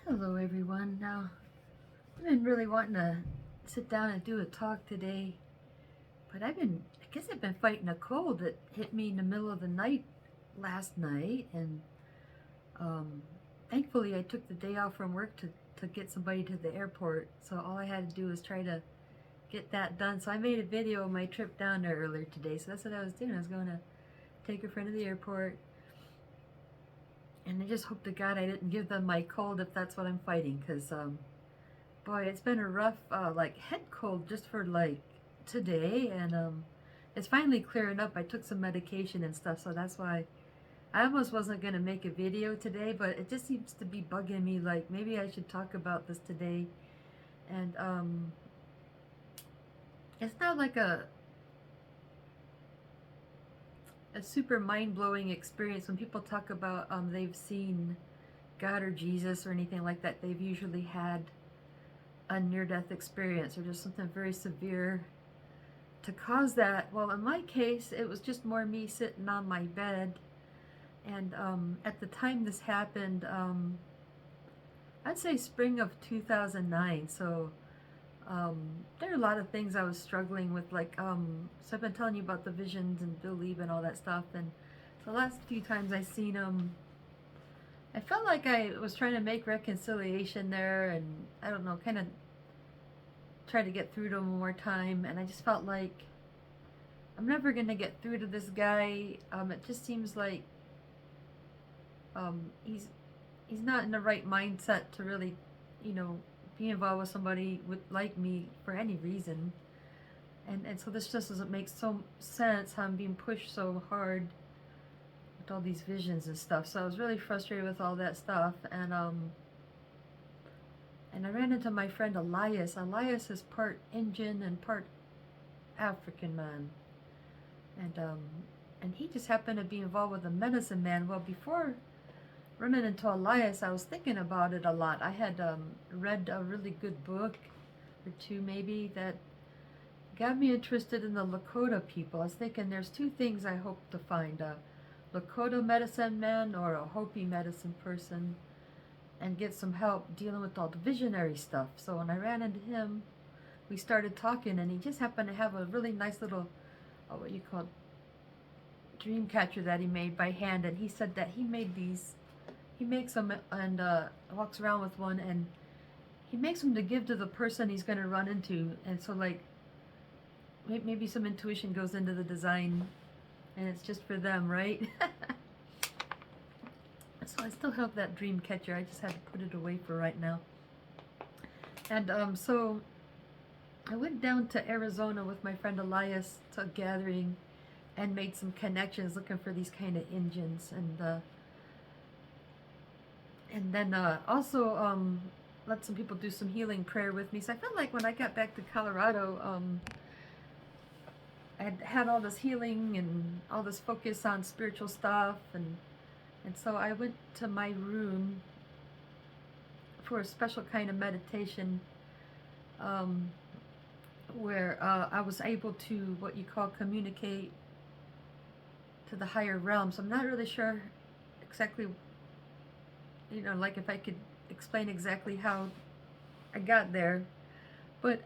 Hello everyone. Now, I've been really wanting to sit down and do a talk today, but I guess I've been fighting a cold that hit me in the middle of the night last night, and um, thankfully I took the day off from work to get somebody to the airport, so all I had to do was try to get that done. So I made a video of my trip down there earlier today, so that's what I was doing. I was going to take a friend to the airport, and I just hope to God I didn't give them my cold if that's what I'm fighting, because boy, it's been a rough like head cold just for like today, and it's finally clearing up. I took some medication and stuff, so that's why I almost wasn't gonna make a video today, but it just seems to be bugging me, like maybe I should talk about this today. And it's not like a super mind-blowing experience when people talk about they've seen God or Jesus or anything like that. They've usually had a near-death experience or just something very severe to cause that. Well, in my case, it was just more me sitting on my bed, and at the time this happened, I'd say spring of 2009. So there are a lot of things I was struggling with, like so I've been telling you about the visions and believe and all that stuff, and the last few times I seen them, I felt like I was trying to make reconciliation there, and I don't know, kind of try to get through to him one more time, and I just felt like I'm never gonna get through to this guy. It just seems like he's not in the right mindset to really, you know, be involved with somebody with like me for any reason. And so this just doesn't make so sense how I'm being pushed so hard with all these visions and stuff. So I was really frustrated with all that stuff, and I ran into my friend Elias. Elias is part Indian and part African man, and he just happened to be involved with a medicine man. Well, before running into Elias, I was thinking about it a lot. I had read a really good book or two, maybe, that got me interested in the Lakota people. I was thinking there's two things I hope to find: a Lakota medicine man or a Hopi medicine person, and get some help dealing with all the visionary stuff. So when I ran into him, we started talking, and he just happened to have a really nice little, what you call, dream catcher that he made by hand, and he said that he makes them and walks around with one, and he makes them to give to the person he's going to run into. And so, like, maybe some intuition goes into the design, and it's just for them, right? So I still have that dream catcher. I just had to put it away for right now. And so I went down to Arizona with my friend Elias to a gathering and made some connections looking for these kind of Indians, and then also let some people do some healing prayer with me. So I felt like when I got back to Colorado, I had all this healing and all this focus on spiritual stuff, and so I went to my room for a special kind of meditation, where I was able to, what you call, communicate to the higher realms. I'm not really sure exactly, you know, like if I could explain exactly how I got there, but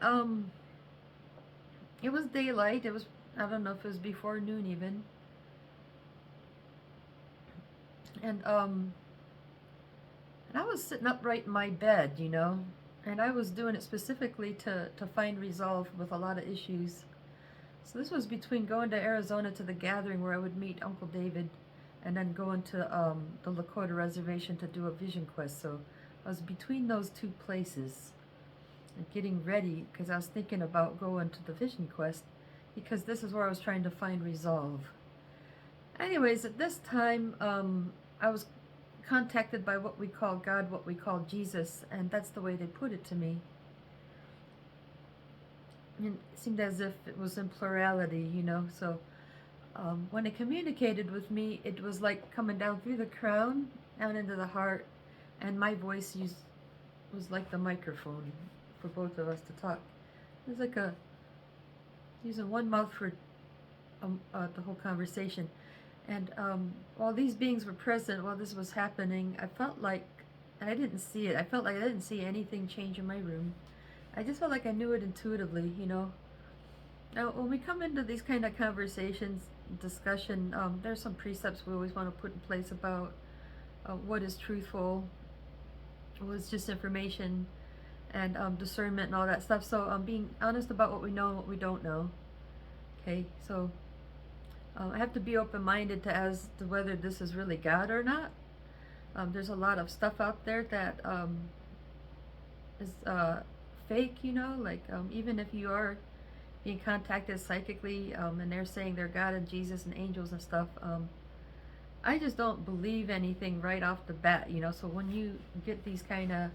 it was daylight. It was, I don't know if it was before noon even, and I was sitting upright in my bed, you know, and I was doing it specifically to find resolve with a lot of issues. So this was between going to Arizona to the gathering where I would meet Uncle David, and then going to the Lakota reservation to do a vision quest. So I was between those two places and getting ready, because I was thinking about going to the vision quest, because this is where I was trying to find resolve. Anyways, at this time, I was contacted by what we call God, what we call Jesus, and that's the way they put it to me. And it seemed as if it was in plurality, you know. So when it communicated with me, it was like coming down through the crown, down into the heart, and my voice was like the microphone for both of us to talk. It was like using one mouth for the whole conversation. And while these beings were present, while this was happening, I felt like and I didn't see it. I felt like I didn't see anything change in my room. I just felt like I knew it intuitively, you know. Now, when we come into these kind of conversations, discussion, there's some precepts we always want to put in place about what is truthful, what is just information, and discernment and all that stuff. So being honest about what we know and what we don't know. Okay, so I have to be open-minded to as to whether this is really God or not. There's a lot of stuff out there that is fake, you know, like even if you are being contacted psychically and they're saying they're God and Jesus and angels and stuff, I just don't believe anything right off the bat, you know. So when you get these kind of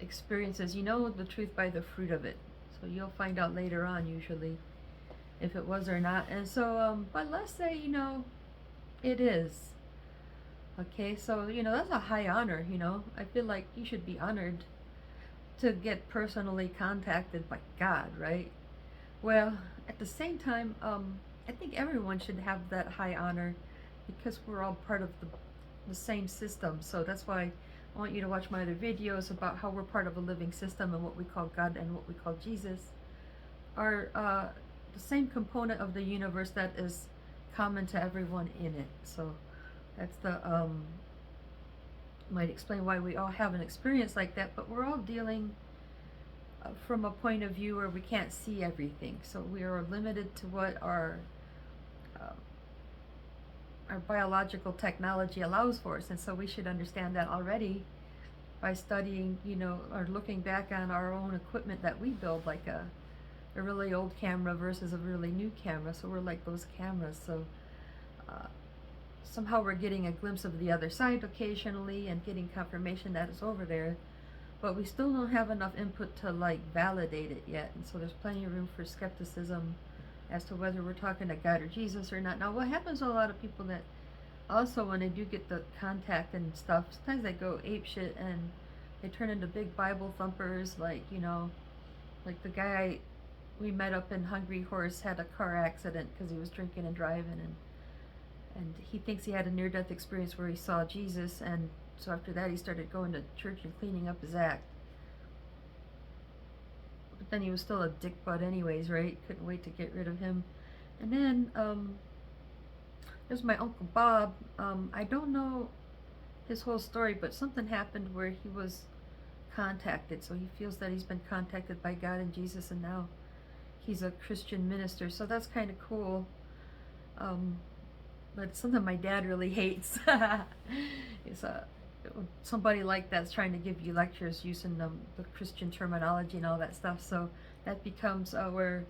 experiences, you know the truth by the fruit of it. So you'll find out later on usually if it was or not. And so but let's say, you know, it is. Okay, so you know that's a high honor, you know. I feel like you should be honored to get personally contacted by God, right? Well, at the same time, I think everyone should have that high honor because we're all part of the same system. So that's why I want you to watch my other videos about how we're part of a living system, and what we call God and what we call Jesus are the same component of the universe that is common to everyone in it. So that's the might explain why we all have an experience like that, but we're all dealing from a point of view where we can't see everything. So we are limited to what our biological technology allows for us, and so we should understand that already by studying, you know, or looking back on our own equipment that we build, like a really old camera versus a really new camera. So we're like those cameras. So somehow we're getting a glimpse of the other side occasionally and getting confirmation that it's over there, but we still don't have enough input to like validate it yet. And so there's plenty of room for skepticism as to whether we're talking to God or Jesus or not. Now what happens to a lot of people that also when they do get the contact and stuff, sometimes they go apeshit and they turn into big Bible thumpers, like, you know, like the guy we met up in Hungry Horse had a car accident because he was drinking and driving, and he thinks he had a near-death experience where he saw Jesus, and so after that he started going to church and cleaning up his act. But then he was still a dick butt anyways, right? Couldn't wait to get rid of him. And then there's my Uncle Bob. I don't know his whole story, but something happened where he was contacted, so he feels that he's been contacted by God and Jesus, and now he's a Christian minister, so that's kind of cool. But it's something my dad really hates. It's somebody like that's trying to give you lectures using the Christian terminology and all that stuff. So that becomes where,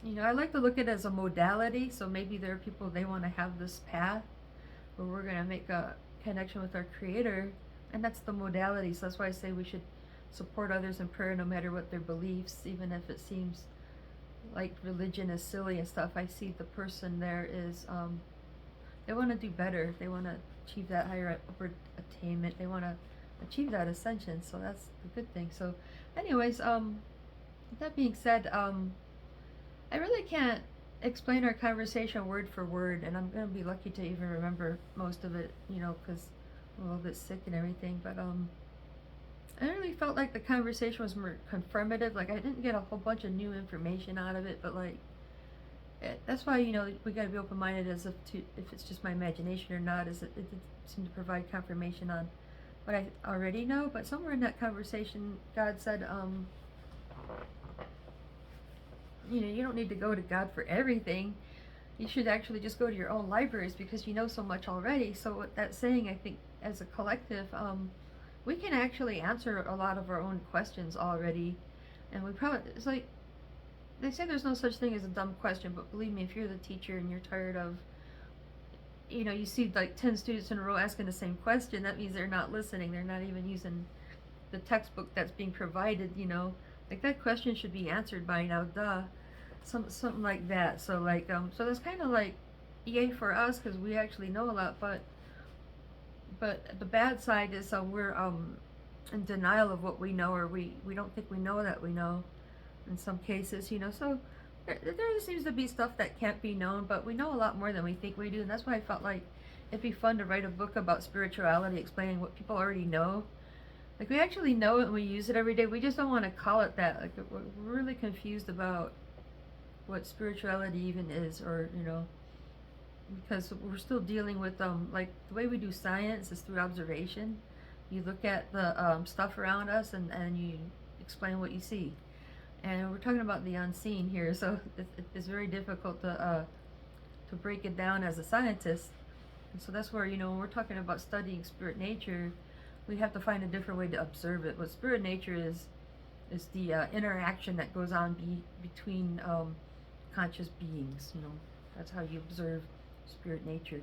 you know, I like to look at it as a modality. So maybe there are people, they want to have this path where we're going to make a connection with our Creator, and that's the modality. So that's why I say we should support others in prayer no matter what their beliefs, even if it seems like religion is silly and stuff. I see the person there is they want to do better. They want to achieve that higher upward attainment. They want to achieve that ascension. So that's a good thing. So anyways, with that being said, I really can't explain our conversation word for word, and I'm going to be lucky to even remember most of it, you know, because I'm a little bit sick and everything. But I really felt like the conversation was more confirmative. Like I didn't get a whole bunch of new information out of it, but like that's why, you know, we got to be open-minded as if it's just my imagination or not. Is it seemed to provide confirmation on what I already know. But somewhere in that conversation, God said, you know, you don't need to go to God for everything. You should actually just go to your own libraries because you know so much already. So what that's saying, I think, as a collective, we can actually answer a lot of our own questions already. And we probably, it's like, they say there's no such thing as a dumb question, but believe me, if you're the teacher and you're tired of, you know, you see like 10 students in a row asking the same question, that means they're not listening. They're not even using the textbook that's being provided, you know. Like that question should be answered by now, duh. Something like that. So like, so that's kind of like, yay for us because we actually know a lot, but the bad side is we're in denial of what we know, or we don't think we know that we know in some cases, you know. So there seems to be stuff that can't be known, but we know a lot more than we think we do, and that's why I felt like it'd be fun to write a book about spirituality, explaining what people already know. Like, we actually know it and we use it every day. We just don't want to call it that. Like, we're really confused about what spirituality even is, or, because we're still dealing with, like, the way we do science is through observation. You look at the stuff around us, and you explain what you see. And we're talking about the unseen here, so it's very difficult to break it down as a scientist. And so that's where, when we're talking about studying spirit nature, we have to find a different way to observe it. What spirit nature is the interaction that goes on between conscious beings. That's how you observe spirit nature.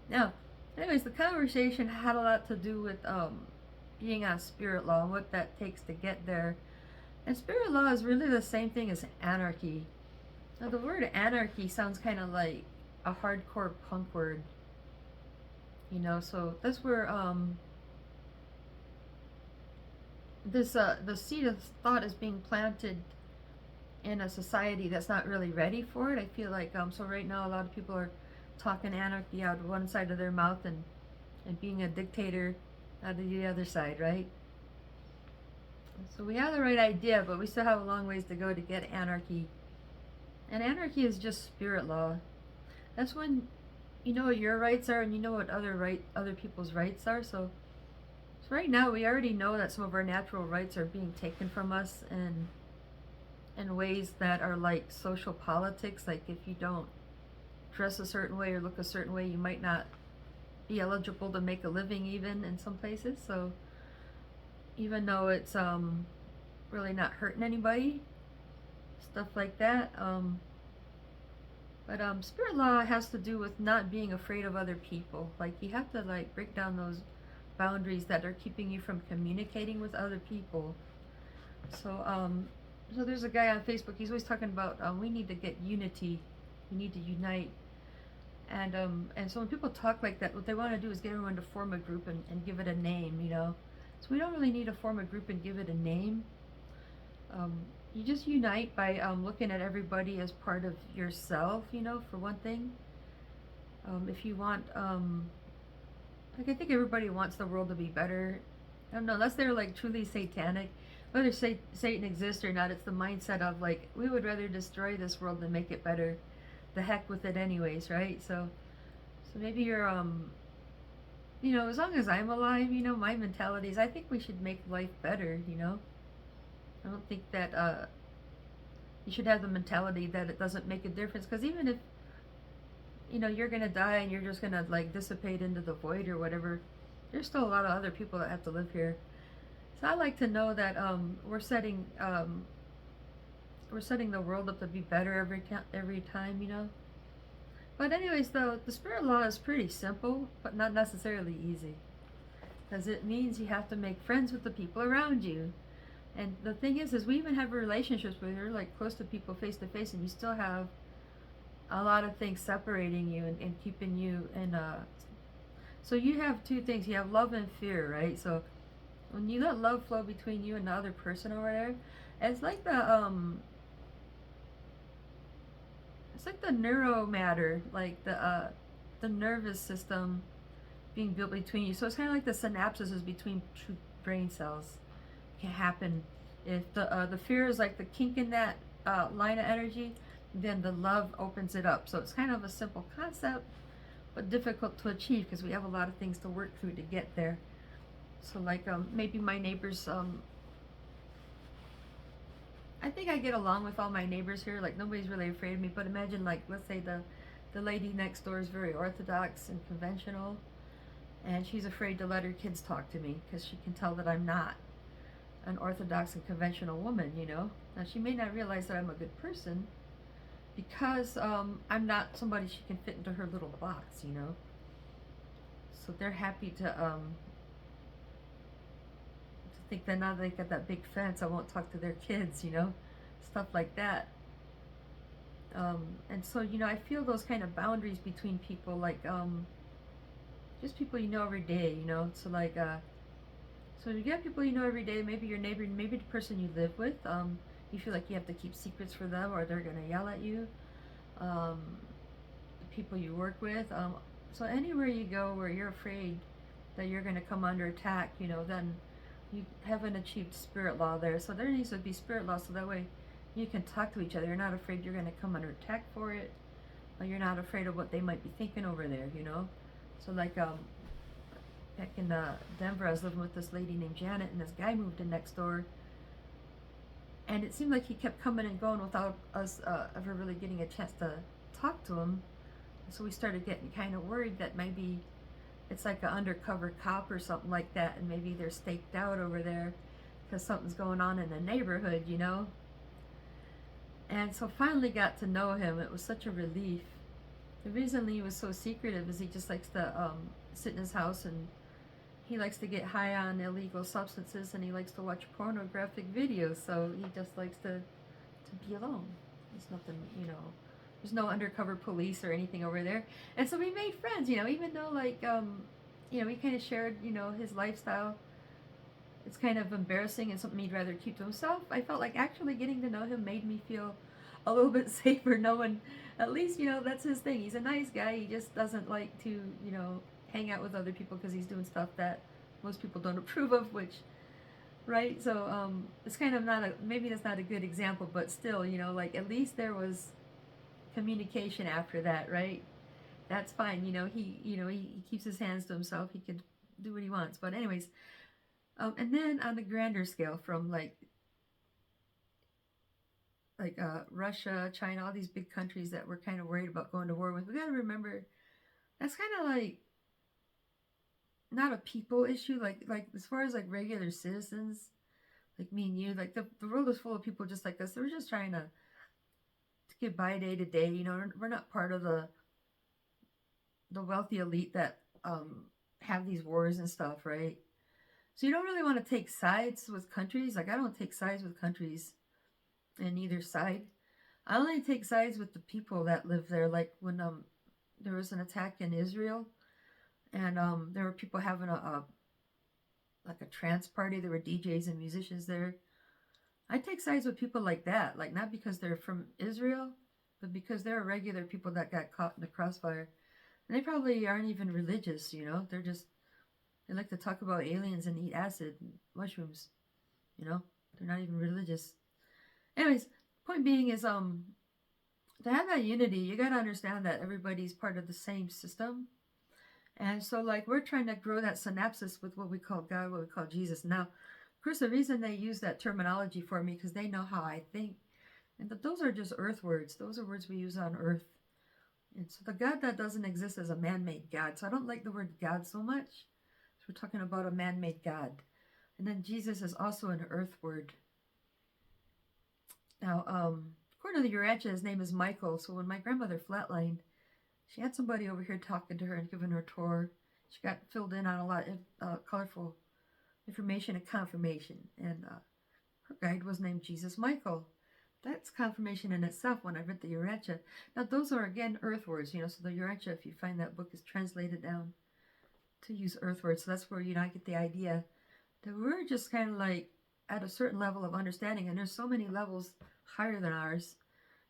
Now, anyways, the conversation had a lot to do with being on spirit law and what that takes to get there. And spirit law is really the same thing as anarchy. Now, the word anarchy sounds kind of like a hardcore punk word, so that's where the seed of thought is being planted in a society that's not really ready for it. I feel like so right now a lot of people are talking anarchy out of one side of their mouth and being a dictator out of the other side, right? So we have the right idea, but we still have a long ways to go to get anarchy. And anarchy is just spirit law. That's when you know what your rights are and you know what other people's rights are. So right now we already know that some of our natural rights are being taken from us in ways that are like social politics. Like, if you don't dress a certain way or look a certain way, you might not be eligible to make a living even in some places. So even though it's really not hurting anybody, stuff like that. But spirit law has to do with not being afraid of other people. Like, you have to like break down those boundaries that are keeping you from communicating with other people. So there's a guy on Facebook. He's always talking about we need to get unity. We need to unite. And so when people talk like that, what they want to do is get everyone to form a group and give it a name. So we don't really need to form a group and give it a name. You just unite by looking at everybody as part of yourself, for one thing. If you want, like, I think everybody wants the world to be better. I don't know, unless they're like truly satanic. Whether Satan exists or not, it's the mindset of like, we would rather destroy this world than make it better. The heck with it anyways, right? So maybe you're, as long as I'm alive, my mentality is I think we should make life better, I don't think that you should have the mentality that it doesn't make a difference, because even if you're gonna die and you're just gonna like dissipate into the void or whatever, there's still a lot of other people that have to live here. So I like to know that we're setting the world up to be better every time. But anyways, though, the spirit law is pretty simple, but not necessarily easy, because it means you have to make friends with the people around you. And the thing is we even have relationships where you're like close to people face to face, and you still have a lot of things separating you and keeping you in. So you have two things. You have love and fear, right? So when you let love flow between you and the other person over there, it's like the neuromatter, like the nervous system being built between you. So it's kind of like the synapses between two brain cells can happen. If the fear is like the kink in that line of energy, then the love opens it up. So it's kind of a simple concept, but difficult to achieve because we have a lot of things to work through to get there. So like maybe my neighbors, I think I get along with all my neighbors here. Like, nobody's really afraid of me. But imagine, like, let's say the lady next door is very orthodox and conventional, and she's afraid to let her kids talk to me because she can tell that I'm not an orthodox and conventional woman. Now she may not realize that I'm a good person because I'm not somebody she can fit into her little box. So they're happy to think that now they got that big fence, I won't talk to their kids, stuff like that. And so, I feel those kind of boundaries between people, like, just people every day, so like, so you get people every day, maybe your neighbor, maybe the person you live with, you feel like you have to keep secrets for them or they're going to yell at you. The people you work with, So anywhere you go where you're afraid that you're going to come under attack, then you haven't achieved spirit law there. So there needs to be spirit law, so that way you can talk to each other. You're not afraid you're going to come under attack for it. Or you're not afraid of what they might be thinking over there. So like back in Denver, I was living with this lady named Janet, and this guy moved in next door. And it seemed like he kept coming and going without us ever really getting a chance to talk to him. So we started getting kind of worried that maybe it's like an undercover cop or something like that, and maybe they're staked out over there because something's going on in the neighborhood. And so finally got to know him. It was such a relief. The reason he was so secretive is he just likes to sit in his house, and he likes to get high on illegal substances, and he likes to watch pornographic videos, so he just likes to be alone. There's nothing. There's no undercover police or anything over there. And so we made friends, even though we kind of shared, his lifestyle. It's kind of embarrassing and something he'd rather keep to himself. I felt like actually getting to know him made me feel a little bit safer, knowing at least, that's his thing. He's a nice guy. He just doesn't like to, hang out with other people because he's doing stuff that most people don't approve of, right? So it's kind of maybe that's not a good example, but still, at least there was communication after that, right? That's fine. He keeps his hands to himself. He could do what he wants. But anyways, and then on the grander scale, from like Russia, China, all these big countries that we're kind of worried about going to war with, we got to remember that's kind of like not a people issue. Like as far as like regular citizens, like me and you, like the world is full of people just like us. They're just trying to get by day to day. We're not part of the wealthy elite that have these wars and stuff, right? So you don't really want to take sides with countries. Like I don't take sides with countries in either side. I only take sides with the people that live there. Like when there was an attack in Israel, and there were people having a trance party. There were DJs and musicians there. I take sides with people like that, like not because they're from Israel, but because they're regular people that got caught in the crossfire. And they probably aren't even religious, They're just, they like to talk about aliens and eat acid and mushrooms, They're not even religious. Anyways, point being is to have that unity, you got to understand that everybody's part of the same system. And so like we're trying to grow that synapses with what we call God, what we call Jesus. Now, of course, the reason they use that terminology for me because they know how I think. And those are just earth words. Those are words we use on earth. And so the God that doesn't exist is a man-made God. So I don't like the word God so much. So we're talking about a man-made God. And then Jesus is also an earth word. Now, according to the Urantia, his name is Michael. So when my grandmother flatlined, she had somebody over here talking to her and giving her a tour. She got filled in on a lot of colorful information and confirmation. And her guide was named Jesus Michael. That's confirmation in itself when I read the Urantia. Now, those are, again, earth words, So the Urantia, if you find that book, is translated down to use earth words. So that's where, I get the idea that we're just kind of like at a certain level of understanding. And there's so many levels higher than ours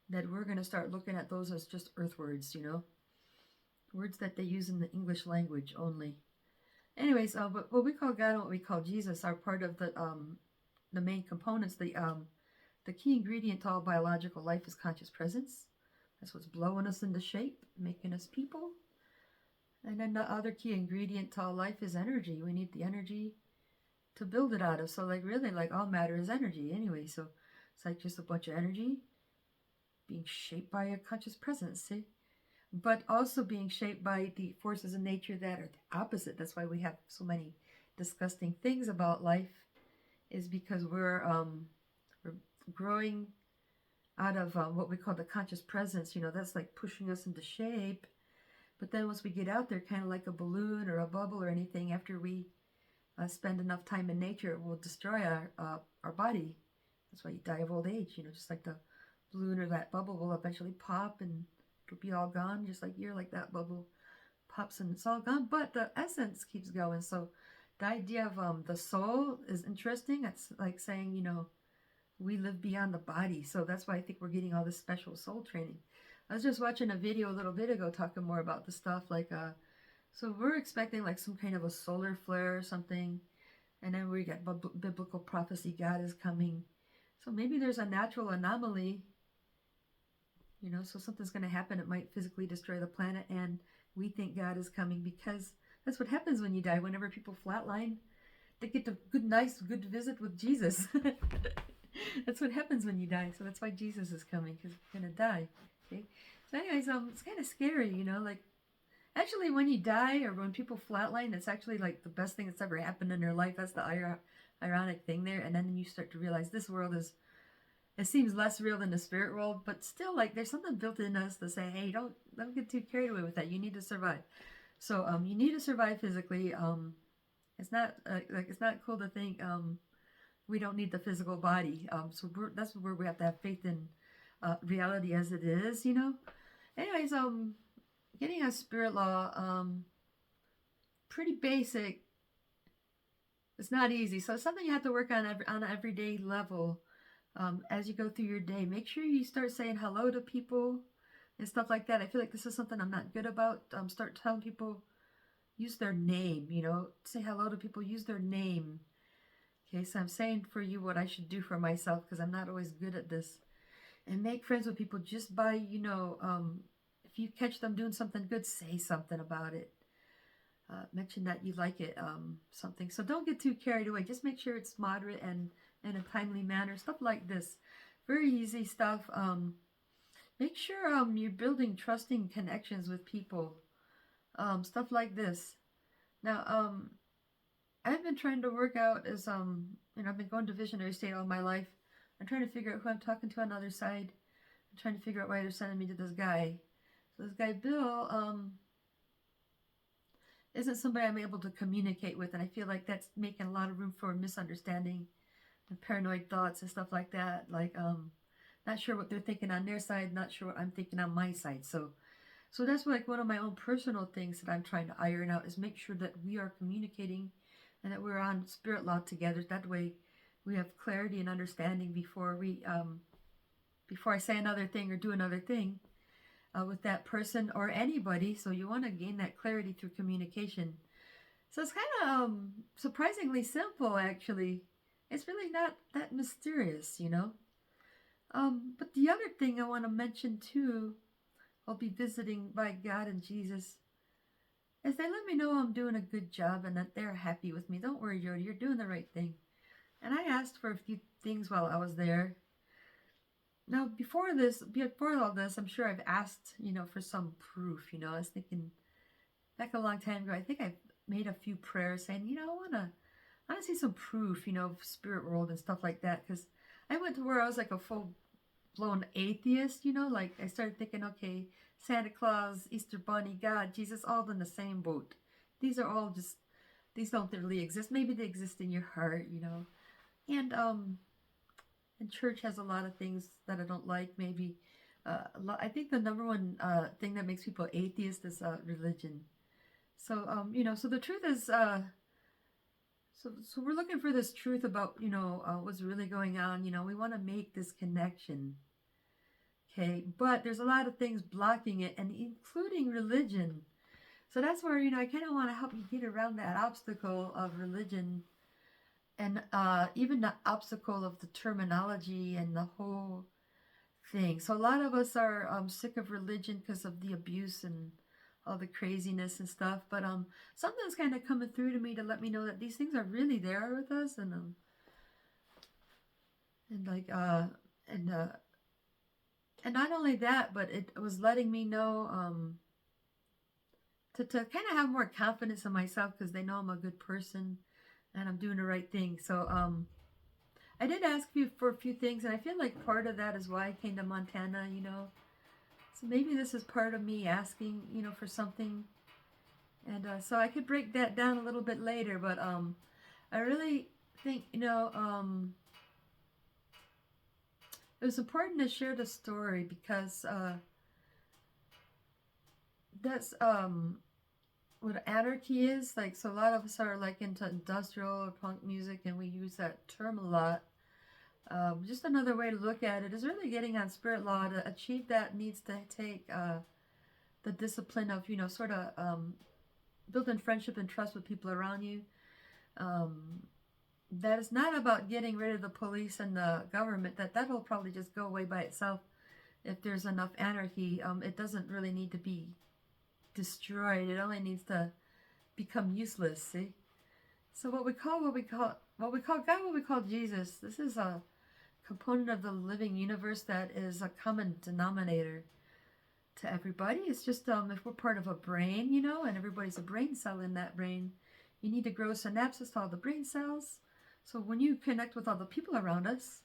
that we're going to start looking at those as just earth words, Words that they use in the English language only. Anyways, but what we call God and what we call Jesus are part of the main components. The key ingredient to all biological life is conscious presence. That's what's blowing us into shape, making us people. And then the other key ingredient to all life is energy. We need the energy to build it out of. So really all matter is energy anyway. So it's like just a bunch of energy being shaped by a conscious presence, see? But also being shaped by the forces in nature that are the opposite. That's why we have so many disgusting things about life, is because we're growing out of what we call the conscious presence. That's like pushing us into shape. But then once we get out there, kind of like a balloon or a bubble or anything, after we spend enough time in nature, it will destroy our body. That's why you die of old age. Just like the balloon or that bubble will eventually pop and it'll be all gone, just like you're like that bubble pops and it's all gone. But the essence keeps going. So the idea of the soul is interesting. It's like saying, we live beyond the body. So that's why I think we're getting all this special soul training. I was just watching a video a little bit ago talking more about the stuff like So we're expecting like some kind of a solar flare or something, and then we get biblical prophecy, God is coming. So maybe there's a natural anomaly, so something's going to happen. It might physically destroy the planet, and we think God is coming because that's what happens when you die. Whenever people flatline, they get a good visit with Jesus. That's what happens when you die. So that's why Jesus is coming, because we're going to die. Okay. So anyways, it's kind of scary, like actually when you die or when people flatline, it's actually like the best thing that's ever happened in their life. That's the ironic thing there. And then you start to realize this world it seems less real than the spirit world, but still, like, there's something built in us to say, hey, don't get too carried away with that. You need to survive. So you need to survive physically. It's not it's not cool to think we don't need the physical body. So that's where we have to have faith in reality as it is. Anyways, getting a spirit law, pretty basic. It's not easy, so it's something you have to work on an everyday level. As you go through your day, make sure you start saying hello to people and stuff like that. I feel like this is something I'm not good about. Start telling people, use their name, say hello to people, use their name. Okay, so I'm saying for you what I should do for myself, because I'm not always good at this. And make friends with people just by, if you catch them doing something good, say something about it. Mention that you like it, something. So don't get too carried away. Just make sure it's moderate and in a timely manner. Stuff like this. Very easy stuff. Make sure you're building trusting connections with people. Stuff like this. Now, I've been trying to work out as, I've been going to visionary state all my life. I'm trying to figure out who I'm talking to on the other side. I'm trying to figure out why they're sending me to this guy. So this guy, Bill, isn't somebody I'm able to communicate with, and I feel like that's making a lot of room for misunderstanding and paranoid thoughts and stuff like that. Like, not sure what they're thinking on their side, not sure what I'm thinking on my side. So that's like one of my own personal things that I'm trying to iron out, is make sure that we are communicating and that we're on spirit law together. That way we have clarity and understanding before I say another thing or do another thing with that person or anybody. So you want to gain that clarity through communication. So it's kind of surprisingly simple, actually. It's really not that mysterious, But the other thing I want to mention too, I'll be visiting by God and Jesus, is they let me know I'm doing a good job and that they're happy with me. Don't worry, Jody, you're doing the right thing. And I asked for a few things while I was there. Now, before all this, I'm sure I've asked, for some proof, I was thinking back a long time ago, I think I made a few prayers saying, I want to see some proof, of spirit world and stuff like that. Because I went to where I was like a full-blown atheist, like I started thinking, okay, Santa Claus, Easter Bunny, God, Jesus, all in the same boat. These don't really exist. Maybe they exist in your heart, and church has a lot of things that I don't like. Maybe I think the number one thing that makes people atheist is religion. So so the truth is, so we're looking for this truth about what's really going on. We want to make this connection. Okay, but there's a lot of things blocking it, and including religion. So that's where I kind of want to help you get around that obstacle of religion. And even the obstacle of the terminology and the whole thing. So a lot of us are sick of religion because of the abuse and all the craziness and stuff. But something's kind of coming through to me to let me know that these things are really there with us, and not only that, but it was letting me know to kind of have more confidence in myself, because they know I'm a good person and I'm doing the right thing. So I did ask you for a few things, and I feel like part of that is why I came to Montana, So maybe this is part of me asking, for something. And so I could break that down a little bit later, but I really think, it was important to share the story, because that's what anarchy is. Like, so a lot of us are like into industrial or punk music, and we use that term a lot. Just another way to look at it is really getting on spirit law. To achieve that needs to take the discipline of, sort of building friendship and trust with people around you. That is not about getting rid of the police and the government. That will probably just go away by itself if there's enough anarchy. It doesn't really need to be destroyed. It only needs to become useless. See, so what we call God, what we call Jesus. This is a component of the living universe that is a common denominator to everybody. It's just if we're part of a brain, you know, and everybody's a brain cell in that brain, you need to grow synapses to all the brain cells. So when you connect with all the people around us,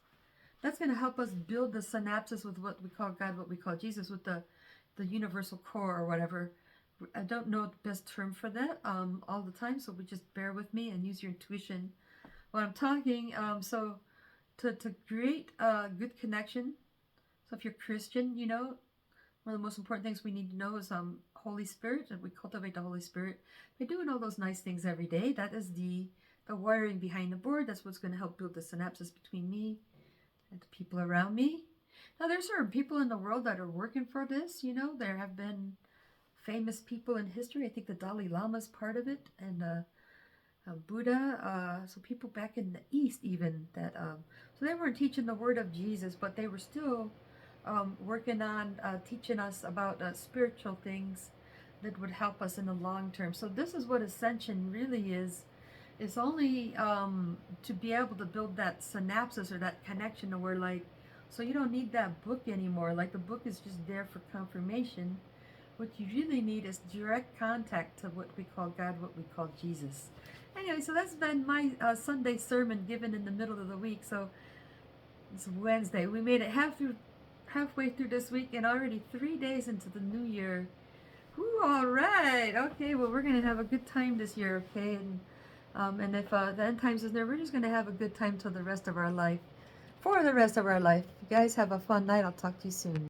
that's going to help us build the synapses with what we call God, what we call Jesus, with the universal core or whatever. I don't know the best term for that all the time, so just bear with me and use your intuition while I'm talking. So to create a good connection, so if you're Christian, you know, one of the most important things we need to know is Holy Spirit, and we cultivate the Holy Spirit by doing all those nice things every day. That is the wiring behind the board. That's what's going to help build the synapses between me and the people around me. Now, there's certain people in the world that are working for this. You know, there have been famous people in history. I think the Dalai Lama is part of it, and Buddha. So people back in the East, even that. So they weren't teaching the word of Jesus, but they were still working on teaching us about spiritual things that would help us in the long term. So this is what ascension really is. It's only to be able to build that synapses or that connection to where, like, so you don't need that book anymore. Like, the book is just there for confirmation. What you really need is direct contact to what we call God, what we call Jesus. Anyway, so that's been my Sunday sermon given in the middle of the week. So it's Wednesday. We made it halfway through this week and already 3 days into the new year. Whew, all right. Okay, well, we're going to have a good time this year, okay? And if the end times is there, we're just going to have a good time till the rest of our life. For the rest of our life. You guys have a fun night. I'll talk to you soon.